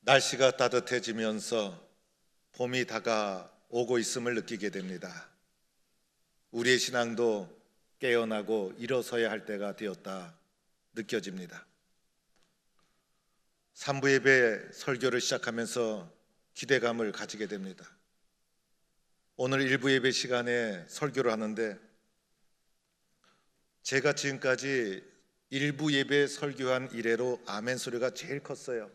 날씨가 따뜻해지면서 봄이 다가오고 있음을 느끼게 됩니다. 우리의 신앙도 깨어나고 일어서야 할 때가 되었다 느껴집니다. 3부 예배 설교를 시작하면서 기대감을 가지게 됩니다. 오늘 1부 예배 시간에 설교를 하는데, 제가 지금까지 1부 예배 설교한 이래로 아멘 소리가 제일 컸어요.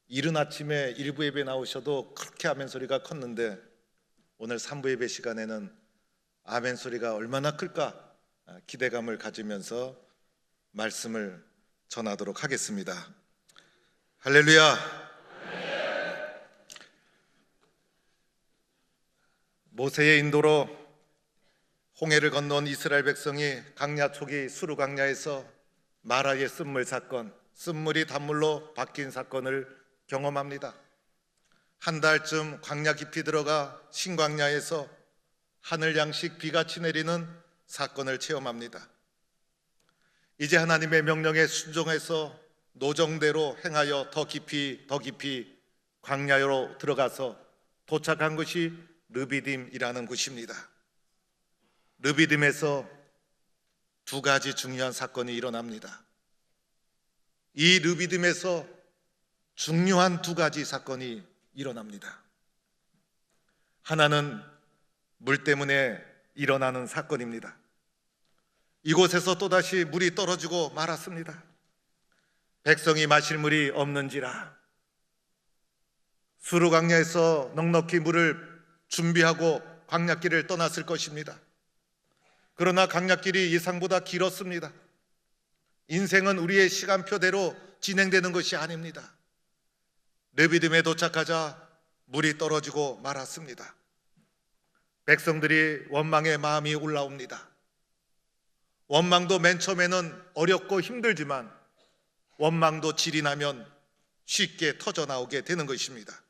이른 아침에 1부 예배 나오셔도 그렇게 아멘 소리가 컸는데, 오늘 3부 예배 시간에는 아멘 소리가 얼마나 클까 기대감을 가지면서 말씀을 전하도록 하겠습니다. 할렐루야. 모세의 인도로 홍해를 건너온 이스라엘 백성이 강야 초기 수르 강야에서 마라의 쓴물 사건, 쓴물이 단물로 바뀐 사건을 경험합니다. 한 달쯤 광야 깊이 들어가 신광야에서 하늘 양식 비같이 내리는 사건을 체험합니다. 이제 하나님의 명령에 순종해서 노정대로 행하여 더 깊이 광야로 들어가서 도착한 곳이 르비딤이라는 곳입니다. 르비딤에서 두 가지 중요한 사건이 일어납니다. 이 르비딤에서 중요한 두 가지 사건이 일어납니다. 하나는 물 때문에 일어나는 사건입니다. 이곳에서 또다시 물이 떨어지고 말았습니다. 백성이 마실 물이 없는지라 수르 광야에서 넉넉히 물을 준비하고 광야길을 떠났을 것입니다. 그러나 광야길이 예상보다 길었습니다. 인생은 우리의 시간표대로 진행되는 것이 아닙니다. 르비딤에 도착하자 물이 떨어지고 말았습니다. 백성들이 원망의 마음이 올라옵니다. 원망도 맨 처음에는 어렵고 힘들지만 원망도 질이 나면 쉽게 터져나오게 되는 것입니다.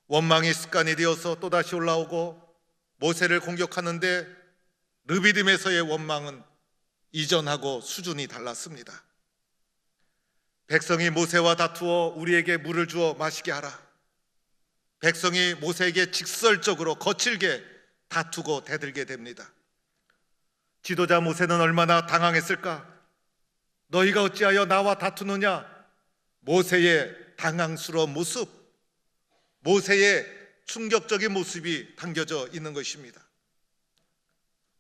원망이 습관이 되어서 또다시 올라오고 모세를 공격하는데, 르비딤에서의 원망은 이전하고 수준이 달랐습니다. 백성이 모세와 다투어 우리에게 물을 주어 마시게 하라. 백성이 모세에게 직설적으로 거칠게 다투고 대들게 됩니다. 지도자 모세는 얼마나 당황했을까? 너희가 어찌하여 나와 다투느냐? 모세의 당황스러운 모습, 모세의 충격적인 모습이 담겨져 있는 것입니다.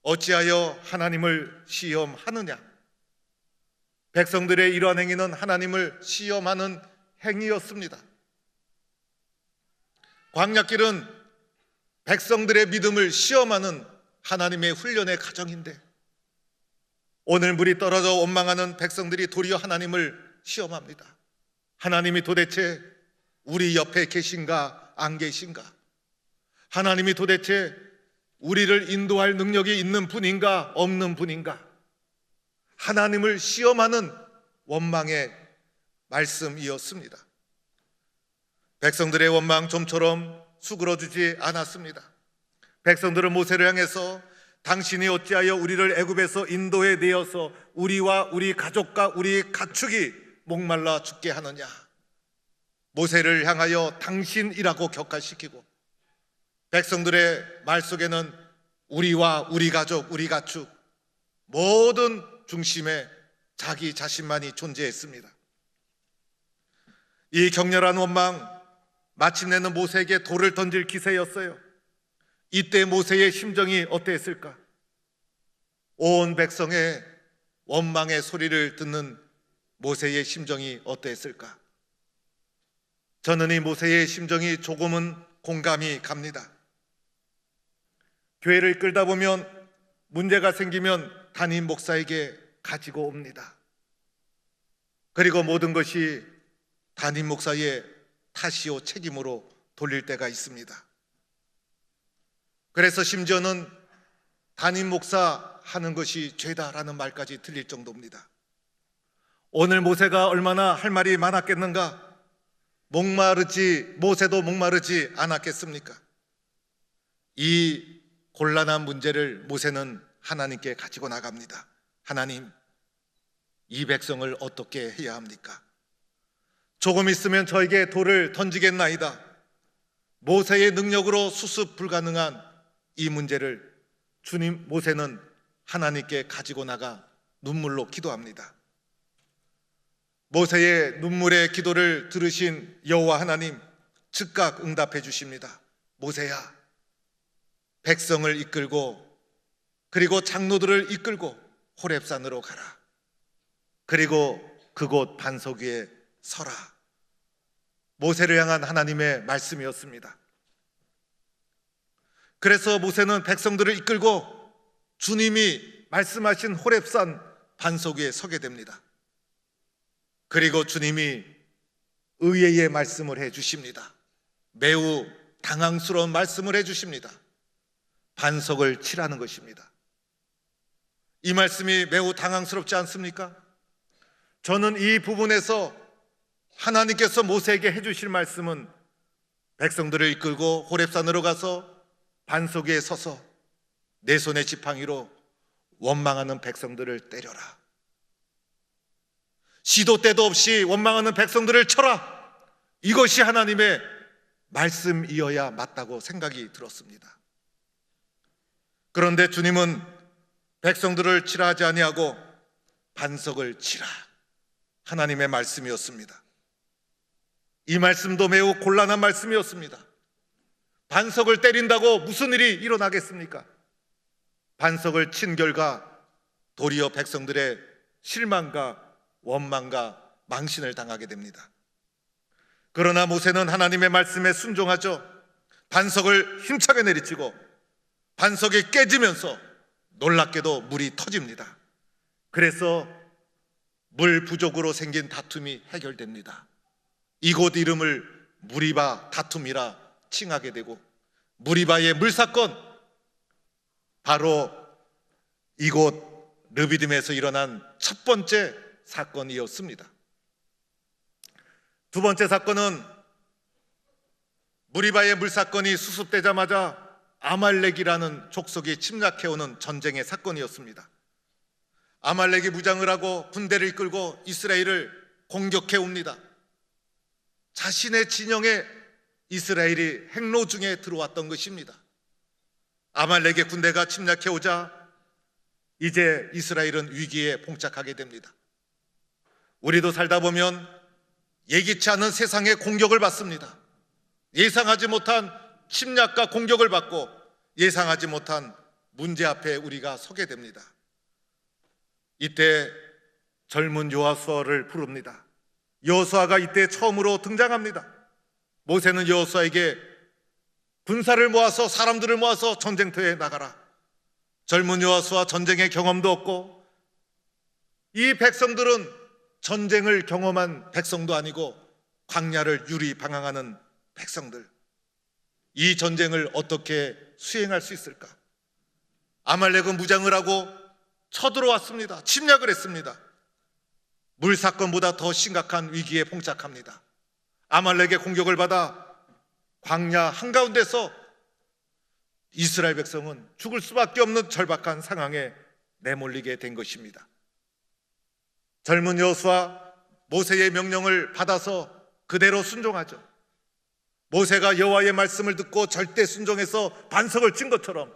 어찌하여 하나님을 시험하느냐? 백성들의 이러한 행위는 하나님을 시험하는 행위였습니다. 광야길은 백성들의 믿음을 시험하는 하나님의 훈련의 과정인데, 오늘 물이 떨어져 원망하는 백성들이 도리어 하나님을 시험합니다. 하나님이 도대체 우리 옆에 계신가 안 계신가? 하나님이 도대체 우리를 인도할 능력이 있는 분인가 없는 분인가? 하나님을 시험하는 원망의 말씀이었습니다. 백성들의 원망 좀처럼 수그러주지 않았습니다. 백성들은 모세를 향해서 당신이 어찌하여 우리를 애굽에서 인도해 내어서 우리와 우리 가족과 우리 가축이 목말라 죽게 하느냐? 모세를 향하여 당신이라고 격하시키고, 백성들의 말 속에는 우리와 우리 가족, 우리 가축 모든 중심에 자기 자신만이 존재했습니다. 이 격렬한 원망, 마침내는 모세에게 돌을 던질 기세였어요. 이때 모세의 심정이 어땠을까? 온 백성의 원망의 소리를 듣는 모세의 심정이 어땠을까? 저는 이 모세의 심정이 조금은 공감이 갑니다. 교회를 이끌다 보면 문제가 생기면 담임 목사에게 가지고 옵니다. 그리고 모든 것이 담임 목사의 탓이요 책임으로 돌릴 때가 있습니다. 그래서 심지어는 담임 목사 하는 것이 죄다라는 말까지 들릴 정도입니다. 오늘 모세가 얼마나 할 말이 많았겠는가? 모세도 목마르지 않았겠습니까? 이 곤란한 문제를 모세는 하나님께 가지고 나갑니다. 하나님, 이 백성을 어떻게 해야 합니까? 조금 있으면 저에게 돌을 던지겠나이다. 모세의 능력으로 수습 불가능한 이 문제를 모세는 하나님께 가지고 나가 눈물로 기도합니다. 모세의 눈물의 기도를 들으신 여호와 하나님 즉각 응답해 주십니다. 모세야, 백성을 이끌고 그리고 장로들을 이끌고 호렙산으로 가라. 그리고 그곳 반석 위에 서라. 모세를 향한 하나님의 말씀이었습니다. 그래서 모세는 백성들을 이끌고 주님이 말씀하신 호렙산 반석 위에 서게 됩니다. 그리고 주님이 의의 말씀을 해 주십니다. 매우 당황스러운 말씀을 해 주십니다. 반석을 치라는 것입니다. 이 말씀이 매우 당황스럽지 않습니까? 저는 이 부분에서 하나님께서 모세에게 해주실 말씀은 백성들을 이끌고 호렙산으로 가서 반석 위에 서서 내 손의 지팡이로 원망하는 백성들을 때려라. 시도 때도 없이 원망하는 백성들을 쳐라. 이것이 하나님의 말씀이어야 맞다고 생각이 들었습니다. 그런데 주님은 백성들을 치라 하지 아니하고 반석을 치라, 하나님의 말씀이었습니다. 이 말씀도 매우 곤란한 말씀이었습니다. 반석을 때린다고 무슨 일이 일어나겠습니까? 반석을 친 결과 도리어 백성들의 실망과 원망과 망신을 당하게 됩니다. 그러나 모세는 하나님의 말씀에 순종하죠. 반석을 힘차게 내리치고 반석이 깨지면서 놀랍게도 물이 터집니다. 그래서 물 부족으로 생긴 다툼이 해결됩니다. 이곳 이름을 무리바 다툼이라 칭하게 되고, 무리바의 물사건, 바로 이곳 르비딤에서 일어난 첫 번째 사건이었습니다. 두 번째 사건은 무리바의 물사건이 수습되자마자 아말렉이라는 족속이 침략해오는 전쟁의 사건이었습니다. 아말렉이 무장을 하고 군대를 이끌고 이스라엘을 공격해 옵니다. 자신의 진영에 이스라엘이 행로 중에 들어왔던 것입니다. 아말렉의 군대가 침략해 오자 이제 이스라엘은 위기에 봉착하게 됩니다. 우리도 살다 보면 예기치 않은 세상의 공격을 받습니다. 예상하지 못한 침략과 공격을 받고 예상하지 못한 문제 앞에 우리가 서게 됩니다. 이때 젊은 여호수아를 부릅니다. 여호수아가 이때 처음으로 등장합니다. 모세는 여호수아에게 군사를 모아서 사람들을 모아서 전쟁터에 나가라. 젊은 여호수아 전쟁의 경험도 없고, 이 백성들은 전쟁을 경험한 백성도 아니고 광야를 유리방황하는 백성들, 이 전쟁을 어떻게 수행할 수 있을까? 아말렉은 무장을 하고 쳐들어왔습니다. 침략을 했습니다. 물사건보다 더 심각한 위기에 봉착합니다. 아말렉의 공격을 받아 광야 한가운데서 이스라엘 백성은 죽을 수밖에 없는 절박한 상황에 내몰리게 된 것입니다. 젊은 여호수아, 모세의 명령을 받아서 그대로 순종하죠. 모세가 여호와의 말씀을 듣고 절대 순종해서 반석을 친 것처럼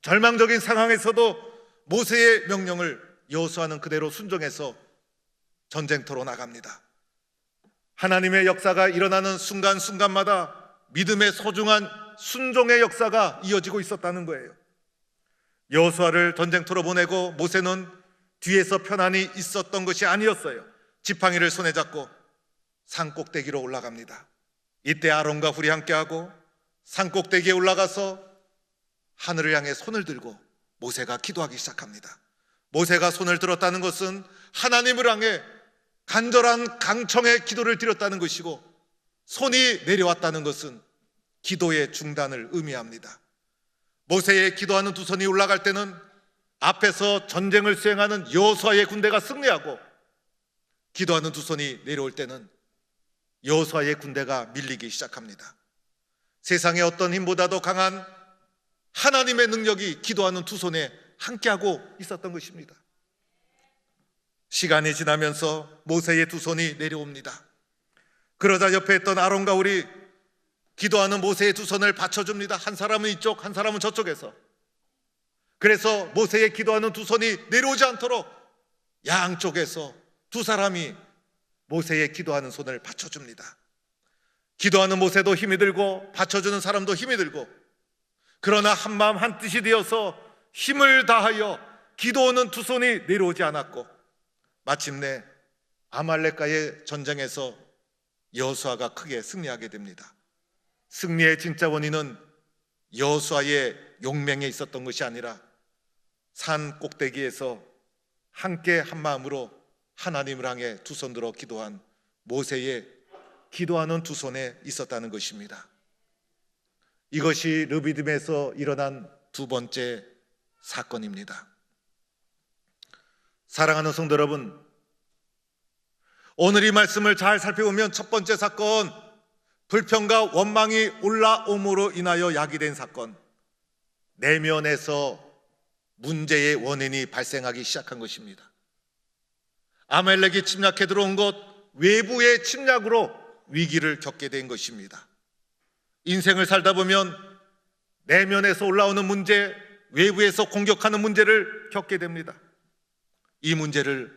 절망적인 상황에서도 모세의 명령을 여호수아는 그대로 순종해서 전쟁터로 나갑니다. 하나님의 역사가 일어나는 순간순간마다 믿음의 소중한 순종의 역사가 이어지고 있었다는 거예요. 여호수아를 전쟁터로 보내고 모세는 뒤에서 편안히 있었던 것이 아니었어요. 지팡이를 손에 잡고 산꼭대기로 올라갑니다. 이때 아론과 훌이 함께하고 산꼭대기에 올라가서 하늘을 향해 손을 들고 모세가 기도하기 시작합니다. 모세가 손을 들었다는 것은 하나님을 향해 간절한 강청의 기도를 드렸다는 것이고, 손이 내려왔다는 것은 기도의 중단을 의미합니다. 모세의 기도하는 두 손이 올라갈 때는 앞에서 전쟁을 수행하는 여호수아의 군대가 승리하고, 기도하는 두 손이 내려올 때는 여호수아의 군대가 밀리기 시작합니다. 세상의 어떤 힘보다도 강한 하나님의 능력이 기도하는 두 손에 함께하고 있었던 것입니다. 시간이 지나면서 모세의 두 손이 내려옵니다. 그러자 옆에 있던 아론과 우리 기도하는 모세의 두 손을 받쳐줍니다. 한 사람은 이쪽, 한 사람은 저쪽에서. 그래서 모세의 기도하는 두 손이 내려오지 않도록 양쪽에서 두 사람이 모세의 기도하는 손을 받쳐줍니다. 기도하는 모세도 힘이 들고 받쳐주는 사람도 힘이 들고, 그러나 한마음 한뜻이 되어서 힘을 다하여 기도하는 두 손이 내려오지 않았고, 마침내 아말렉과의 전쟁에서 여호수아가 크게 승리하게 됩니다. 승리의 진짜 원인은 여호수아의 용맹에 있었던 것이 아니라 산 꼭대기에서 함께 한 마음으로 하나님을 향해 두 손 들어 기도한 모세의 기도하는 두 손에 있었다는 것입니다. 이것이 르비딤에서 일어난 두 번째 사건입니다. 사랑하는 성도 여러분, 오늘 이 말씀을 잘 살펴보면 첫 번째 사건, 불평과 원망이 올라옴으로 인하여 야기된 사건, 내면에서 문제의 원인이 발생하기 시작한 것입니다. 아말렉이 침략해 들어온 것, 외부의 침략으로 위기를 겪게 된 것입니다. 인생을 살다 보면 내면에서 올라오는 문제, 외부에서 공격하는 문제를 겪게 됩니다. 이 문제를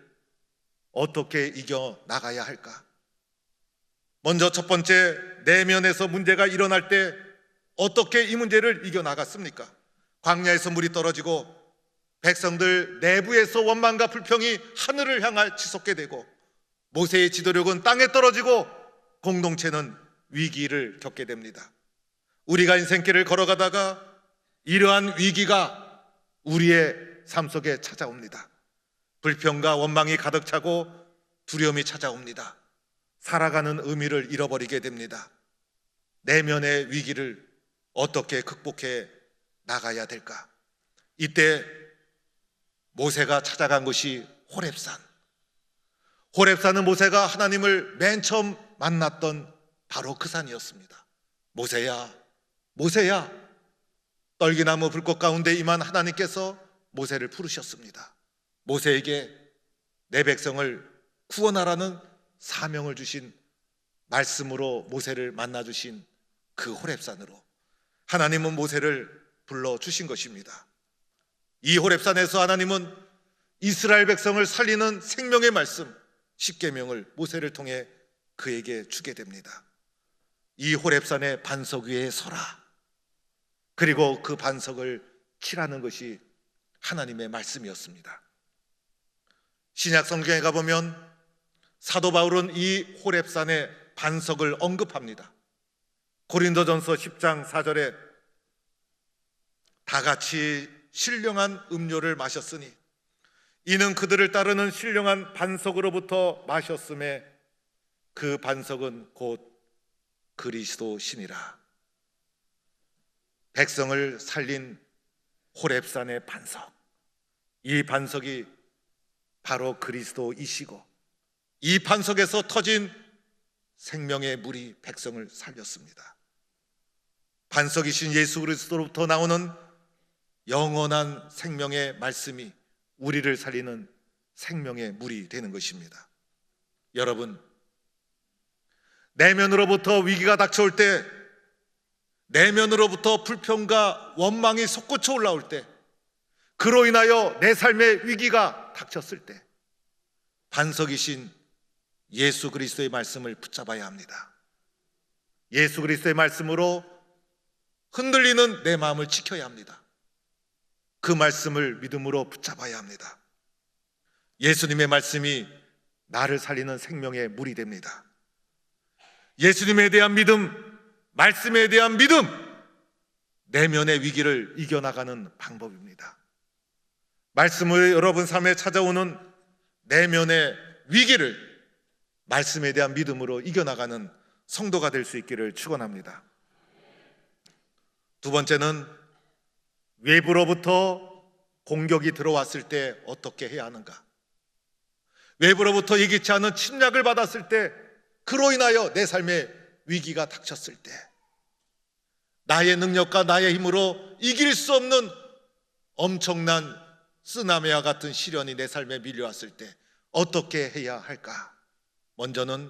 어떻게 이겨나가야 할까? 먼저 첫 번째, 내면에서 문제가 일어날 때 어떻게 이 문제를 이겨나갔습니까? 광야에서 물이 떨어지고 백성들 내부에서 원망과 불평이 하늘을 향해 치솟게 되고, 모세의 지도력은 땅에 떨어지고 공동체는 위기를 겪게 됩니다. 우리가 인생길을 걸어가다가 이러한 위기가 우리의 삶 속에 찾아옵니다. 불평과 원망이 가득 차고 두려움이 찾아옵니다. 살아가는 의미를 잃어버리게 됩니다. 내면의 위기를 어떻게 극복해 나가야 될까? 이때 모세가 찾아간 것이 호렙산. 호렙산은 모세가 하나님을 맨 처음 만났던 바로 그 산이었습니다. 모세야, 모세야. 떨기나무 불꽃 가운데 임한 하나님께서 모세를 부르셨습니다. 모세에게 내 백성을 구원하라는 사명을 주신 말씀으로 모세를 만나주신 그 호렙산으로 하나님은 모세를 불러주신 것입니다. 이 호렙산에서 하나님은 이스라엘 백성을 살리는 생명의 말씀 십계명을 모세를 통해 그에게 주게 됩니다. 이 호렙산의 반석 위에 서라. 그리고 그 반석을 치라는 것이 하나님의 말씀이었습니다. 신약 성경에 가보면 사도 바울은 이 호렙산의 반석을 언급합니다. 고린도전서 10장 4절에 다 같이 신령한 음료를 마셨으니 이는 그들을 따르는 신령한 반석으로부터 마셨음에 그 반석은 곧 그리스도시니라. 백성을 살린 호렙산의 반석, 이 반석이 바로 그리스도이시고 이 반석에서 터진 생명의 물이 백성을 살렸습니다. 반석이신 예수 그리스도로부터 나오는 영원한 생명의 말씀이 우리를 살리는 생명의 물이 되는 것입니다. 여러분, 내면으로부터 위기가 닥쳐올 때, 내면으로부터 불평과 원망이 솟구쳐 올라올 때, 그로 인하여 내 삶의 위기가 닥쳤을 때 반석이신 예수 그리스도의 말씀을 붙잡아야 합니다. 예수 그리스도의 말씀으로 흔들리는 내 마음을 지켜야 합니다. 그 말씀을 믿음으로 붙잡아야 합니다. 예수님의 말씀이 나를 살리는 생명의 물이 됩니다. 예수님에 대한 믿음, 말씀에 대한 믿음, 내면의 위기를 이겨나가는 방법입니다. 말씀을 여러분 삶에 찾아오는 내면의 위기를 말씀에 대한 믿음으로 이겨나가는 성도가 될 수 있기를 축원합니다. 두 번째는 외부로부터 공격이 들어왔을 때 어떻게 해야 하는가? 외부로부터 예기치 않은 침략을 받았을 때, 그로 인하여 내 삶에 위기가 닥쳤을 때, 나의 능력과 나의 힘으로 이길 수 없는 엄청난 쓰나미와 같은 시련이 내 삶에 밀려왔을 때 어떻게 해야 할까? 먼저는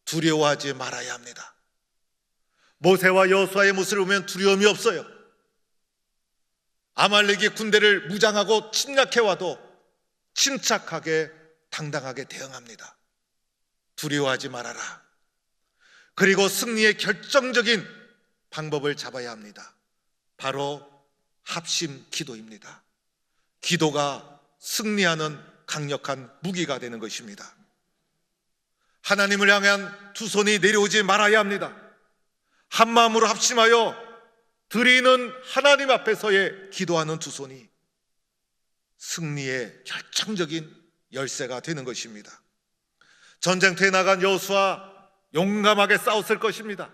두려워하지 말아야 합니다. 모세와 여호수아의 모습을 보면 두려움이 없어요. 아말렉이 군대를 무장하고 침략해와도 침착하게 당당하게 대응합니다. 두려워하지 말아라. 그리고 승리의 결정적인 방법을 잡아야 합니다. 바로 합심 기도입니다. 기도가 승리하는 강력한 무기가 되는 것입니다. 하나님을 향한 두 손이 내려오지 말아야 합니다. 한 마음으로 합심하여 드리는 하나님 앞에서의 기도하는 두 손이 승리의 결정적인 열쇠가 되는 것입니다. 전쟁터에 나간 여호수아 용감하게 싸웠을 것입니다.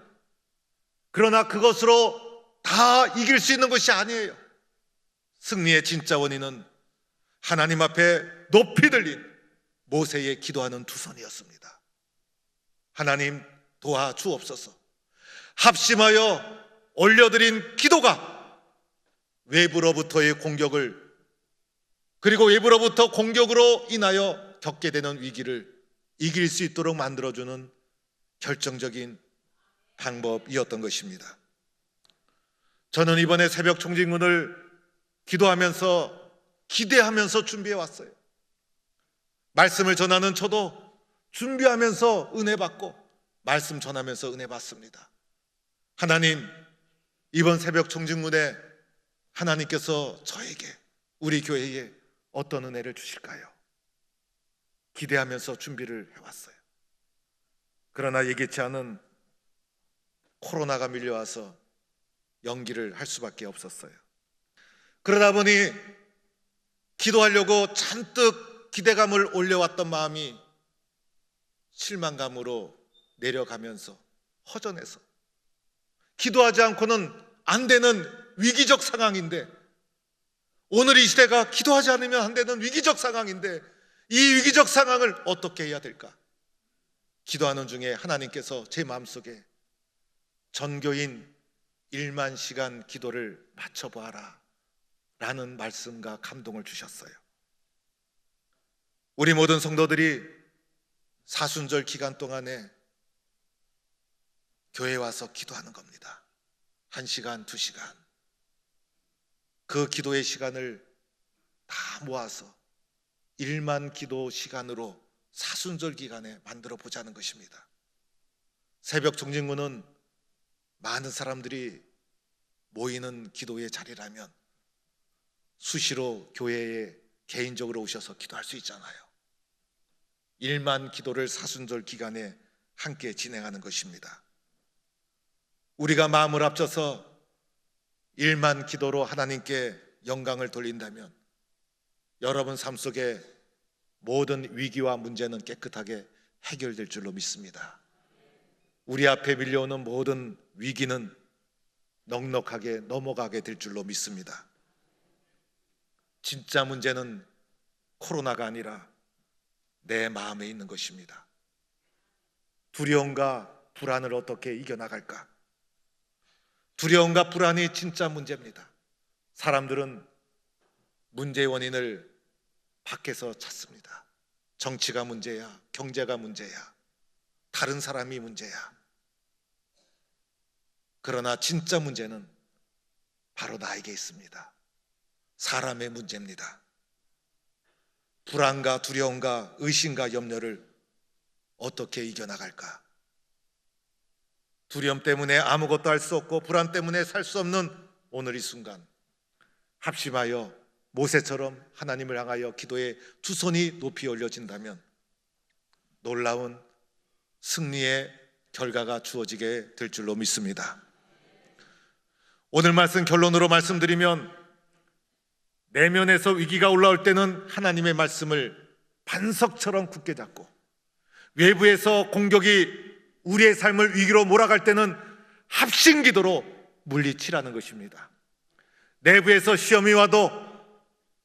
그러나 그것으로 다 이길 수 있는 것이 아니에요. 승리의 진짜 원인은 하나님 앞에 높이 들린 모세의 기도하는 두 손이었습니다. 하나님 도와주옵소서. 합심하여 올려드린 기도가 외부로부터의 공격을, 그리고 외부로부터 공격으로 인하여 겪게 되는 위기를 이길 수 있도록 만들어주는 결정적인 방법이었던 것입니다. 저는 이번에 새벽 청진군을 기도하면서 기대하면서 준비해 왔어요. 말씀을 전하는 저도 준비하면서 은혜 받고 말씀 전하면서 은혜 받습니다. 하나님, 이번 새벽 청진군에 하나님께서 저에게, 우리 교회에 어떤 은혜를 주실까요? 기대하면서 준비를 해왔어요. 그러나 예기치 않은 코로나가 밀려와서 연기를 할 수밖에 없었어요. 그러다 보니 기도하려고 잔뜩 기대감을 올려왔던 마음이 실망감으로 내려가면서 허전해서, 기도하지 않고는 안 되는 위기적 상황인데, 오늘 이 시대가 기도하지 않으면 안 되는 위기적 상황인데 이 위기적 상황을 어떻게 해야 될까? 기도하는 중에 하나님께서 제 마음속에 전교인 1만 시간 기도를 맞춰보아라 라는 말씀과 감동을 주셨어요. 우리 모든 성도들이 사순절 기간 동안에 교회에 와서 기도하는 겁니다. 1시간, 2시간. 그 기도의 시간을 다 모아서 1만 기도 시간으로 사순절 기간에 만들어 보자는 것입니다. 새벽 청진군은 많은 사람들이 모이는 기도의 자리라면 수시로 교회에 개인적으로 오셔서 기도할 수 있잖아요. 1만 기도를 사순절 기간에 함께 진행하는 것입니다. 우리가 마음을 합쳐서 1만 기도로 하나님께 영광을 돌린다면 여러분 삶 속에 모든 위기와 문제는 깨끗하게 해결될 줄로 믿습니다. 우리 앞에 밀려오는 모든 위기는 넉넉하게 넘어가게 될 줄로 믿습니다. 진짜 문제는 코로나가 아니라 내 마음에 있는 것입니다. 두려움과 불안을 어떻게 이겨나갈까? 두려움과 불안이 진짜 문제입니다. 사람들은 문제의 원인을 밖에서 찾습니다. 정치가 문제야, 경제가 문제야, 다른 사람이 문제야. 그러나 진짜 문제는 바로 나에게 있습니다. 사람의 문제입니다. 불안과 두려움과 의심과 염려를 어떻게 이겨나갈까? 두려움 때문에 아무것도 할 수 없고 불안 때문에 살 수 없는 오늘 이 순간, 합심하여 모세처럼 하나님을 향하여 기도의 두 손이 높이 올려진다면 놀라운 승리의 결과가 주어지게 될 줄로 믿습니다. 오늘 말씀 결론으로 말씀드리면, 내면에서 위기가 올라올 때는 하나님의 말씀을 반석처럼 굳게 잡고, 외부에서 공격이 우리의 삶을 위기로 몰아갈 때는 합심기도로 물리치라는 것입니다. 내부에서 시험이 와도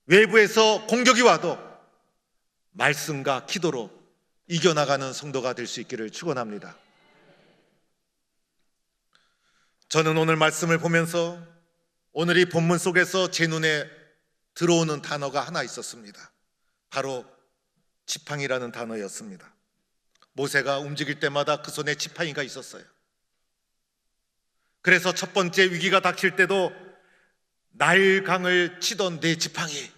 외부에서 공격이 와도 말씀과 기도로 이겨나가는 성도가 될 수 있기를 축원합니다. 저는 오늘 말씀을 보면서 오늘 이 본문 속에서 제 눈에 들어오는 단어가 하나 있었습니다. 바로 지팡이라는 단어였습니다. 모세가 움직일 때마다 그 손에 지팡이가 있었어요. 그래서 첫 번째 위기가 닥칠 때도 나일강을 치던 네 지팡이,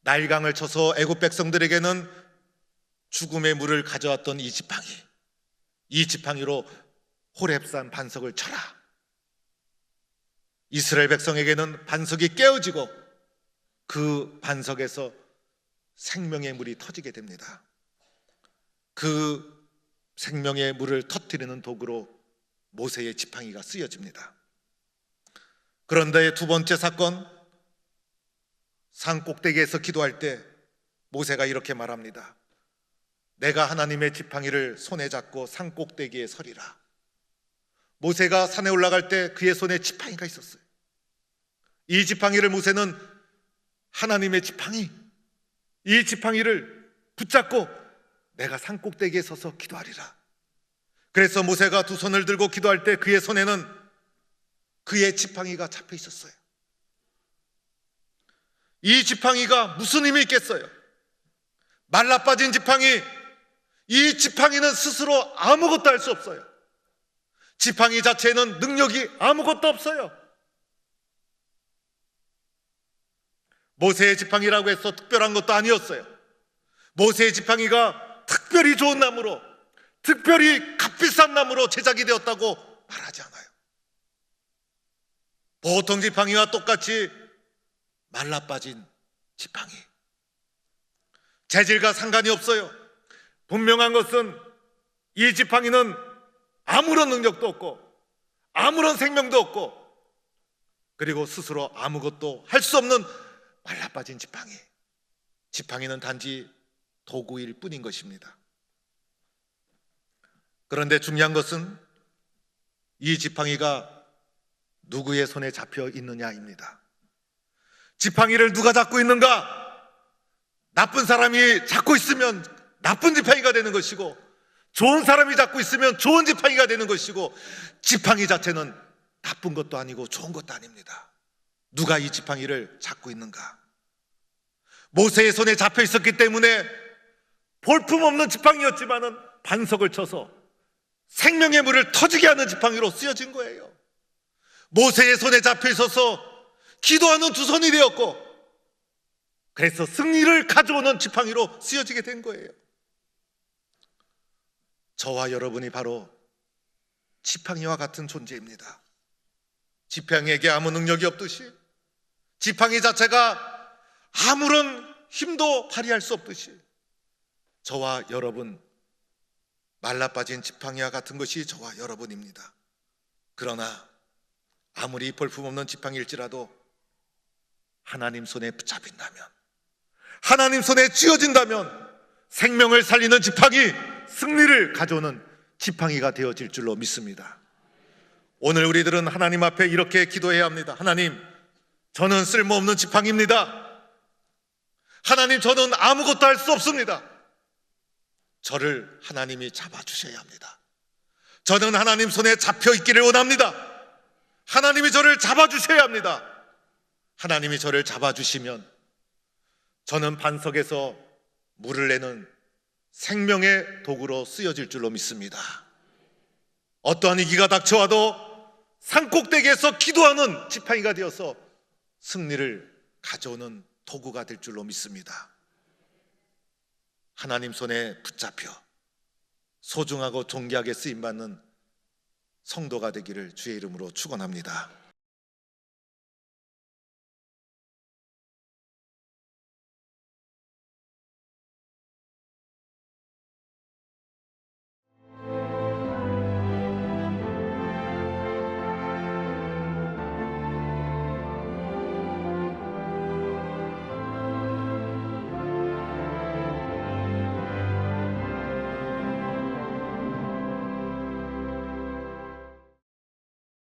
나일강을 쳐서 애굽 백성들에게는 죽음의 물을 가져왔던 이 지팡이, 이 지팡이로 호렙산 반석을 쳐라. 이스라엘 백성에게는 반석이 깨어지고 그 반석에서 생명의 물이 터지게 됩니다. 그 생명의 물을 터뜨리는 도구로 모세의 지팡이가 쓰여집니다. 그런데 두 번째 사건, 산 꼭대기에서 기도할 때 모세가 이렇게 말합니다. 내가 하나님의 지팡이를 손에 잡고 산 꼭대기에 서리라. 모세가 산에 올라갈 때 그의 손에 지팡이가 있었어요. 이 지팡이를 모세는 하나님의 지팡이, 이 지팡이를 붙잡고 내가 산 꼭대기에 서서 기도하리라. 그래서 모세가 두 손을 들고 기도할 때 그의 손에는 그의 지팡이가 잡혀 있었어요. 이 지팡이가 무슨 힘이 있겠어요? 말라빠진 지팡이, 이 지팡이는 스스로 아무것도 할 수 없어요. 지팡이 자체에는 능력이 아무것도 없어요. 모세의 지팡이라고 해서 특별한 것도 아니었어요. 모세의 지팡이가 특별히 좋은 나무로, 특별히 값비싼 나무로 제작이 되었다고 말하지 않아요. 보통 지팡이와 똑같이 말라빠진 지팡이, 재질과 상관이 없어요. 분명한 것은 이 지팡이는 아무런 능력도 없고 아무런 생명도 없고 그리고 스스로 아무것도 할 수 없는 말라빠진 지팡이. 지팡이는 단지 도구일 뿐인 것입니다. 그런데 중요한 것은 이 지팡이가 누구의 손에 잡혀 있느냐입니다. 지팡이를 누가 잡고 있는가? 나쁜 사람이 잡고 있으면 나쁜 지팡이가 되는 것이고, 좋은 사람이 잡고 있으면 좋은 지팡이가 되는 것이고, 지팡이 자체는 나쁜 것도 아니고 좋은 것도 아닙니다. 누가 이 지팡이를 잡고 있는가? 모세의 손에 잡혀 있었기 때문에 볼품없는 지팡이였지만은 반석을 쳐서 생명의 물을 터지게 하는 지팡이로 쓰여진 거예요. 모세의 손에 잡혀 있어서 기도하는 두 손이 되었고, 그래서 승리를 가져오는 지팡이로 쓰여지게 된 거예요. 저와 여러분이 바로 지팡이와 같은 존재입니다. 지팡이에게 아무 능력이 없듯이, 지팡이 자체가 아무런 힘도 발휘할 수 없듯이, 저와 여러분, 말라빠진 지팡이와 같은 것이 저와 여러분입니다. 그러나 아무리 볼품없는 지팡이일지라도 하나님 손에 붙잡힌다면, 하나님 손에 쥐어진다면 생명을 살리는 지팡이, 승리를 가져오는 지팡이가 되어질 줄로 믿습니다. 오늘 우리들은 하나님 앞에 이렇게 기도해야 합니다. 하나님, 저는 쓸모없는 지팡이입니다. 하나님, 저는 아무것도 할 수 없습니다. 저를 하나님이 잡아주셔야 합니다. 저는 하나님 손에 잡혀 있기를 원합니다. 하나님이 저를 잡아주셔야 합니다. 하나님이 저를 잡아주시면 저는 반석에서 물을 내는 생명의 도구로 쓰여질 줄로 믿습니다. 어떠한 위기가 닥쳐와도 산꼭대기에서 기도하는 지팡이가 되어서 승리를 가져오는 도구가 될 줄로 믿습니다. 하나님 손에 붙잡혀 소중하고 존귀하게 쓰임받는 성도가 되기를 주의 이름으로 축원합니다.